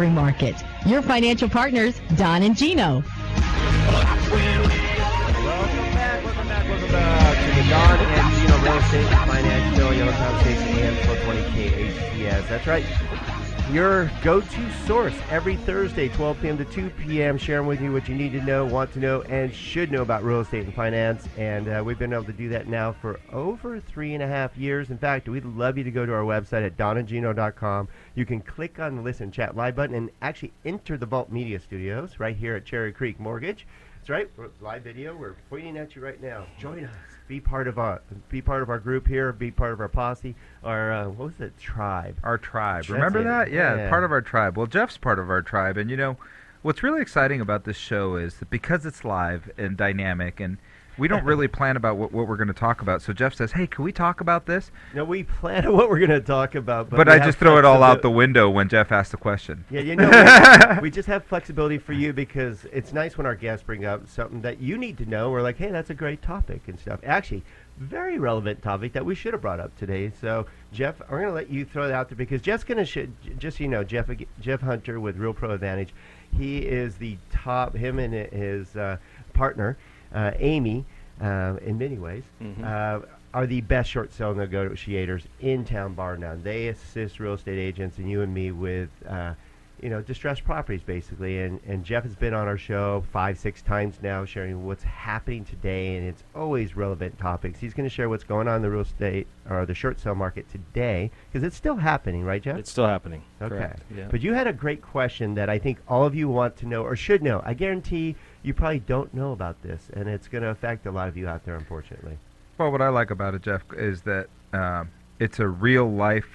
Market. Your financial partners, Don and Gino. Welcome back to the Don and Gino Real Estate and Finance Show, Yellow Town Station, AM 420 KHTS. That's right. Your go-to source every Thursday, 12 p.m. to 2 p.m., sharing with you what you need to know, want to know, and should know about real estate and finance. And we've been able to do that now for over 3.5 years. In fact, we'd love you to go to our website at donandgino.com. You can click on the Listen Chat Live button and actually enter the Vault Media Studios right here at Cherry Creek Mortgage. That's right, live video. We're pointing at you right now. Join us. Be part of our group here. Be part of our posse. Our what was it? Tribe. Our tribe. Remember that? Yeah, part of our tribe. Well, Jeff's part of our tribe, and you know, what's really exciting about this show is that because it's live and dynamic, and we don't really plan about what we're going to talk about. So Jeff says, "Hey, can we talk about this?" No, we plan on what we're going to talk about, but I just throw it all out the window when Jeff asks the question. Yeah, you know, we just have flexibility for you because it's nice when our guests bring up something that you need to know. We're like, hey, that's a great topic and stuff. Actually, very relevant topic that we should have brought up today. So, Jeff, I'm going to let you throw it out there because Jeff's going to just so you know, Jeff Hunter with Real Pro Advantage. He is the top. Him and his partner. Amy, in many ways, are the best short sale negotiators in town, bar none. They assist real estate agents and you and me with, distressed properties, basically. And Jeff has been on our show 5-6 times now, sharing what's happening today, and it's always relevant topics. He's going to share what's going on in the real estate or the short sale market today, because it's still happening, right, Jeff? It's still happening. Okay. Correct. Yeah. But you had a great question that I think all of you want to know or should know. I guarantee you probably don't know about this, and it's going to affect a lot of you out there, unfortunately. Well, what I like about it, Jeff, is that it's a real-life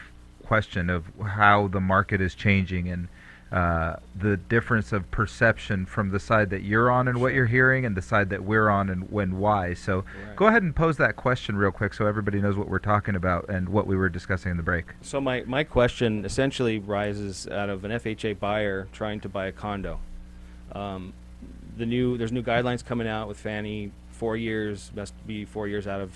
question of how the market is changing and the difference of perception from the side that you're on and what you're hearing and the side that we're on and why. So go ahead and pose that question real quick so everybody knows what we're talking about and what we were discussing in the break. So my question essentially rises out of an FHA buyer trying to buy a condo. There's new guidelines coming out with Fannie. 4 years must be 4 years out of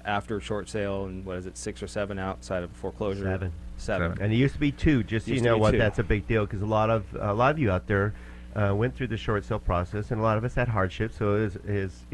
after short sale, and what is it, 6 or 7 outside of foreclosure? Seven. And it used to be 2. Just so you know what, that's a big deal because a lot of you out there went through the short sale process, and a lot of us had hardship. So it is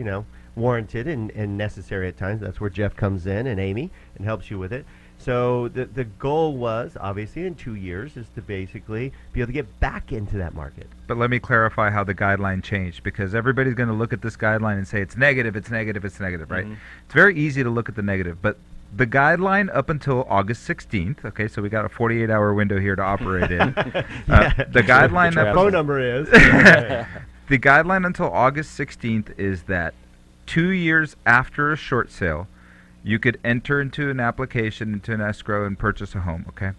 warranted and necessary at times. That's where Jeff comes in and Amy and helps you with it. So the goal was, obviously, in 2 years is to basically be able to get back into that market. But let me clarify how the guideline changed, because everybody's going to look at this guideline and say it's negative, right? It's very easy to look at the negative, but the guideline up until August 16th, okay, so we got a 48-hour window here to operate in. The guideline... The phone number is... The guideline until August 16th is that 2 years after a short sale, you could enter into an application, into an escrow, and purchase a home, okay?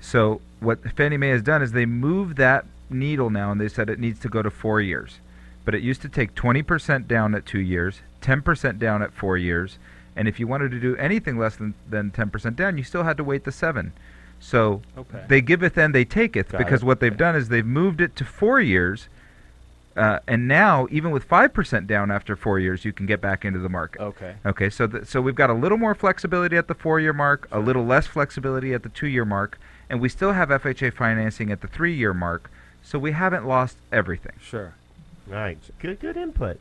So what Fannie Mae has done is they moved that needle now, and they said it needs to go to 4 years. But it used to take 20% down at 2 years, 10% down at 4 years, and if you wanted to do anything less than 10% down, you still had to wait the 7. So they giveth and they taketh, because what they've done is they've moved it to 4 years, and now, even with 5% down after 4 years, you can get back into the market. Okay. So we've got a little more flexibility at the 4-year mark, a little less flexibility at the 2-year mark, and we still have FHA financing at the 3-year mark. So we haven't lost everything. Sure. Right. Good input.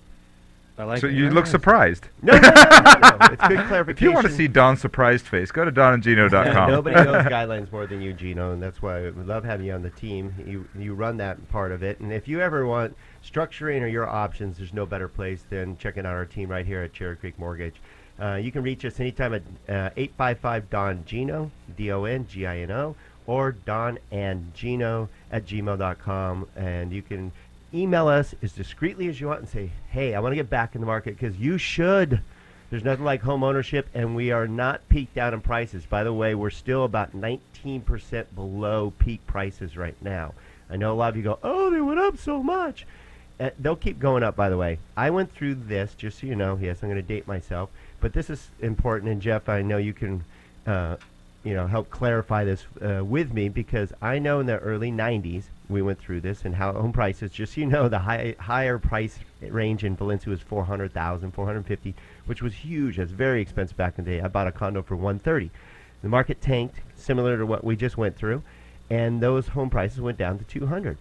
I like so it. You look surprised. No. It's good clarification. If you want to see Don's surprised face, go to donandgino.com. Nobody knows guidelines more than you, Gino, and that's why we love having you on the team. You run that part of it, and if you ever want structuring or your options, there's no better place than checking out our team right here at Cherry Creek Mortgage. You can reach us anytime at 855-DON-GINO, DONGINO, or donandgino@gmail.com, and you can email us as discreetly as you want and say, hey, I want to get back in the market, because you should. There's nothing like home ownership, and we are not peaked out in prices. By the way, we're still about 19% below peak prices right now. I know a lot of you go, oh, they went up so much. They'll keep going up, by the way. I went through this, just so you know. Yes, I'm going to date myself, but this is important, and Jeff, I know you can help clarify this with me, because I know in the early 90s we went through this, and how home prices, just so you know, the higher price range in Valencia was $400,000, $450,000, which was huge. That's very expensive back in the day. I bought a condo for $130,000. The market tanked, similar to what we just went through, and those home prices went down to 200.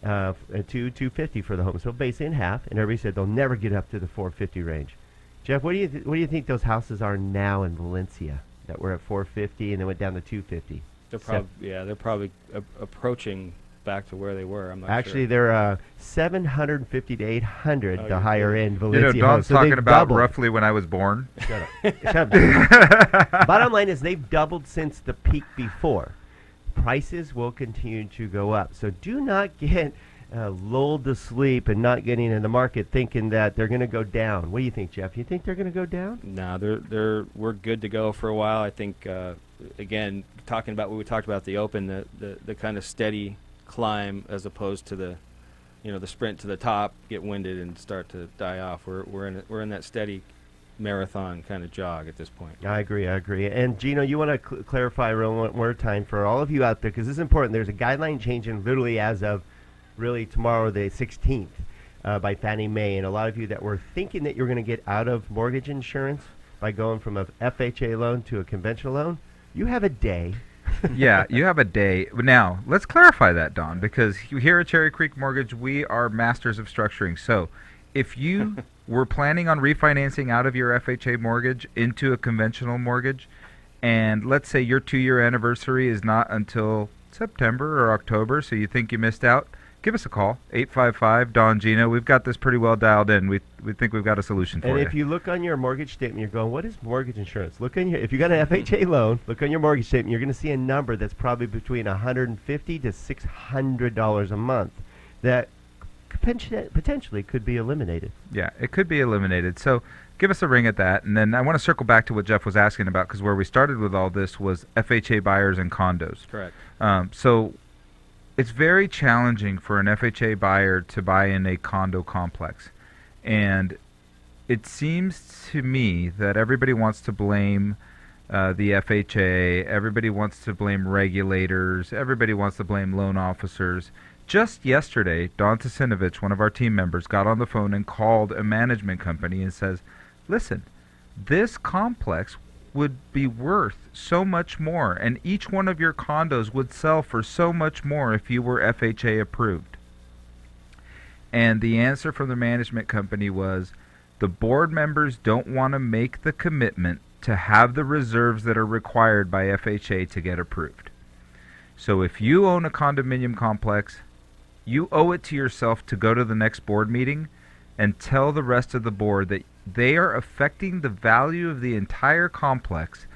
250 for the home, so basically in half. And everybody said they'll never get up to the 450 range. Jeff, what do you think those houses are now in Valencia that were at 450 and then went down to 250? They're probably approaching back to where they were. I'm not Actually, sure. they're 750 to 800, the you're higher kidding. end Valencia. You know, Don's homes. So talking they've about doubled. roughly when I was born. Shut up. Shut up. Bottom line is they've doubled since the peak before. Prices will continue to go up. So do not get lulled to sleep and not getting in the market thinking that they're going to go down. What do you think, Jeff? You think they're going to go down? No, we're good to go for a while. I think, again, talking about what we talked about at the open, the kind of steady climb as opposed to the sprint to the top, get winded and start to die off. We're in that steady marathon kind of jog at this point. I agree. And Gino, you want to clarify one more time for all of you out there, because this is important. There's a guideline changing literally as of really tomorrow, the 16th, by Fannie Mae. And a lot of you that were thinking that you're going to get out of mortgage insurance by going from a FHA loan to a conventional loan, you have a day. Yeah, you have a day. Now, let's clarify that, Don, because here at Cherry Creek Mortgage, we are masters of structuring. So if you were planning on refinancing out of your FHA mortgage into a conventional mortgage, and let's say your 2-year anniversary is not until September or October, so you think you missed out, give us a call, 855-DON-GINO. We've got this pretty well dialed in. We think we've got a solution for you. And if you look on your mortgage statement, you're going, what is mortgage insurance? If you got an FHA loan, look on your mortgage statement, you're going to see a number that's probably between $150 to $600 a month that potentially could be eliminated. Yeah, it could be eliminated. So give us a ring at that. And then I want to circle back to what Jeff was asking about, because where we started with all this was FHA buyers and condos. Correct. So it's very challenging for an FHA buyer to buy in a condo complex. And it seems to me that everybody wants to blame the FHA, everybody wants to blame regulators, everybody wants to blame loan officers. Just yesterday, Don Tasinovich, one of our team members, got on the phone and called a management company and says, listen, this complex would be worth so much more, and each one of your condos would sell for so much more if you were FHA approved. And the answer from the management company was, the board members don't want to make the commitment to have the reserves that are required by FHA to get approved. So if you own a condominium complex, you owe it to yourself to go to the next board meeting and tell the rest of the board that they are affecting the value of the entire complex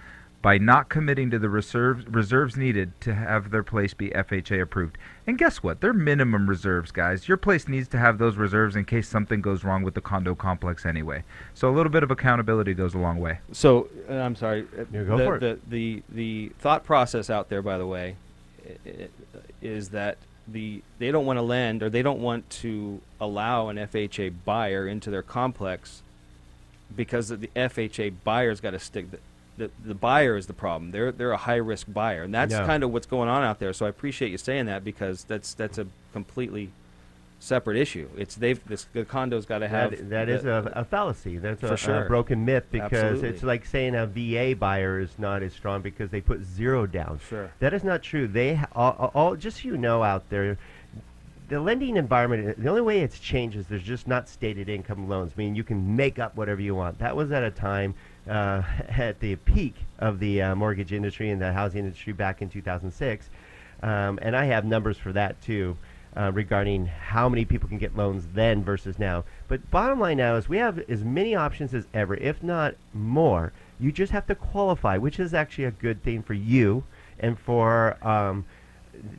by not committing to the reserves needed to have their place be FHA approved. And guess what? They're minimum reserves, guys. Your place needs to have those reserves in case something goes wrong with the condo complex anyway. So a little bit of accountability goes a long way. So, I'm sorry. Go for it. The thought process out there, by the way, is that they don't want to lend, or they don't want to allow an FHA buyer into their complex because the FHA buyer's got to stick. The buyer is the problem. They're a high risk buyer, and that's kind of what's going on out there. So I appreciate you saying that, because that's a completely separate issue. The condo's got to have that is a fallacy. That's sure. a broken myth, because Absolutely. it's like saying a VA buyer is not as strong because they put zero down. Sure. That is not true. They all just so you know out there, the lending environment, the only way it's changed is there's just not stated income loans. I mean, you can make up whatever you want. That was at a time at the peak of the mortgage industry and the housing industry back in 2006. And I have numbers for that too, regarding how many people can get loans then versus now. But bottom line now is we have as many options as ever, if not more. You just have to qualify, which is actually a good thing for you and for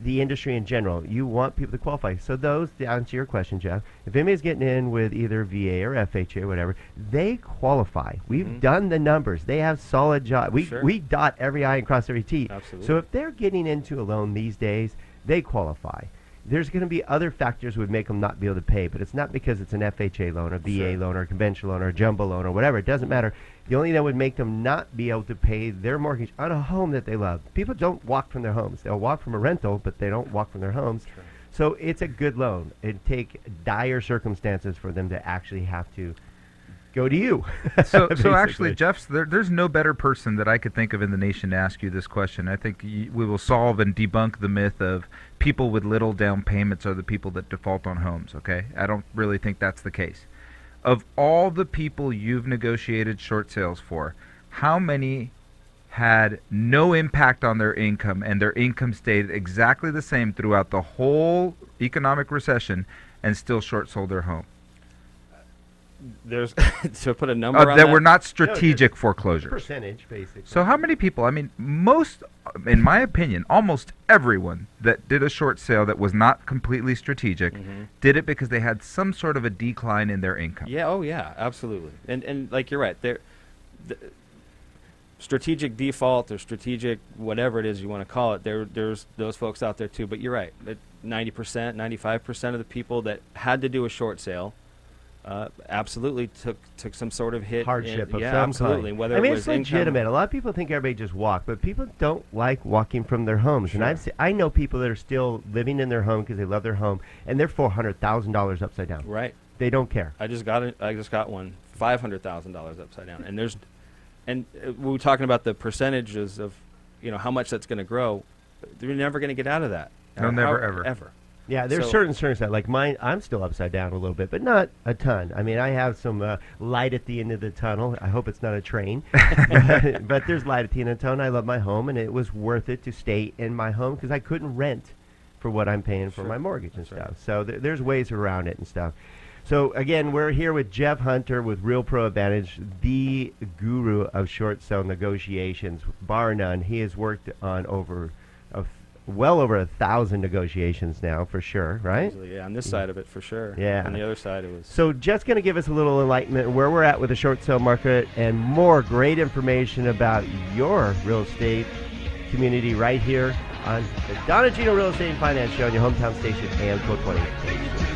the industry in general. You want people to qualify. So those, to answer your question, Jeff, if anybody's getting in with either VA or FHA or whatever, they qualify. We've done the numbers. They have solid jobs. We dot every I and cross every T. Absolutely. So if they're getting into a loan these days, they qualify. There's going to be other factors that would make them not be able to pay, but it's not because it's an FHA loan, a VA loan, or a conventional loan, or a jumbo loan, or whatever. It doesn't matter. The only thing that would make them not be able to pay their mortgage on a home that they love. People don't walk from their homes. They'll walk from a rental, but they don't walk from their homes. Sure. So it's a good loan. It'd take dire circumstances for them to actually have to go to you. So actually, basically. Jeff, there's no better person that I could think of in the nation to ask you this question. I think we will solve and debunk the myth of people with little down payments are the people that default on homes, okay? I don't really think that's the case. Of all the people you've negotiated short sales for, how many had no impact on their income and their income stayed exactly the same throughout the whole economic recession and still short sold their home? There's to put a number on That that. were not strategic foreclosures. Percentage, basically. So how many people, I mean, most, in my opinion, almost everyone that did a short sale that was not completely strategic did it because they had some sort of a decline in their income. Yeah, oh yeah, absolutely. And like you're right, the strategic default or strategic whatever it is you want to call it, there's those folks out there too. But you're right, 90%, 95% of the people that had to do a short sale absolutely took some sort of hit. Hardship of yeah, some absolutely. kind. Whether I mean, it was it's legitimate. income. A lot of people think everybody just walk, but people don't like walking from their homes. Sure. And I know people that are still living in their home because they love their home, and they're $400,000 upside down. Right. They don't care. I just got one $500,000 upside down, and we were talking about the percentages of how much that's going to grow. They're never going to get out of that. No, never, ever. Yeah, there's certain that, like mine, I'm still upside down a little bit, but not a ton. I mean, I have some light at the end of the tunnel. I hope it's not a train. but there's light at the end of the tunnel. I love my home, and it was worth it to stay in my home because I couldn't rent for what I'm paying for my mortgage and stuff. Right. So there's ways around it and stuff. So, again, we're here with Jeff Hunter with Real Pro Advantage, the guru of short sale negotiations, bar none. He has worked on well over 1,000 negotiations now, for sure, right? Easily, yeah, on this side of it, for sure. Yeah. On the other side, it was. So Jeff's going to give us a little enlightenment where we're at with the short sale market and more great information about your real estate community right here on the Don and Gino Real Estate and Finance Show on your hometown station, AM 1220.